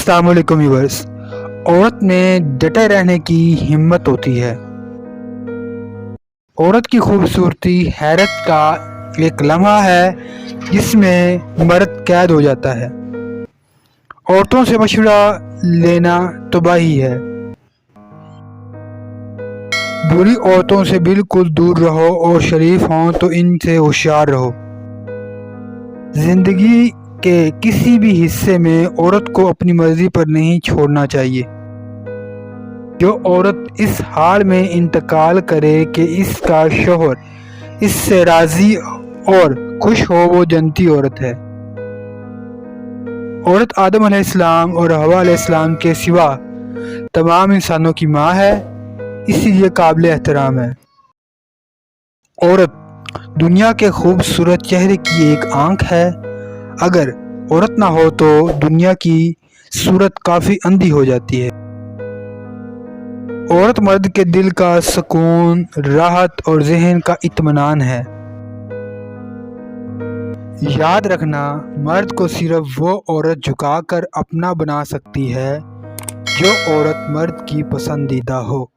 अस्सलाम वालेकुम व्यूअर्स। औरत में डटे रहने की हिम्मत होती है। औरत की खूबसूरती हैरत का एक लम्हा है जिसमें मर्द कैद हो जाता है। औरतों से मशवरा लेना तबाही है। बुरी औरतों से बिल्कुल दूर रहो और शरीफ हों तो इनसे होशियार रहो। जिंदगी के किसी भी हिस्से में औरत को अपनी मर्जी पर नहीं छोड़ना चाहिए। जो औरत इस हाल में इंतकाल करे कि इसका शौहर इससे राजी और खुश हो, वो जन्नती औरत है। औरत आदम अलैहिस्सलाम और हवा अलैहिस्सलाम के सिवा तमाम इंसानों की माँ है, इसीलिए काबिल एहतराम है। औरत दुनिया के खूबसूरत चेहरे की एक आंख है। अगर औरत ना हो तो दुनिया की सूरत काफ़ी अंधी हो जाती है। औरत मर्द के दिल का सुकून, राहत और जहन का इत्मीनान है। याद रखना, मर्द को सिर्फ वो औरत झुकाकर अपना बना सकती है जो औरत मर्द की पसंदीदा हो।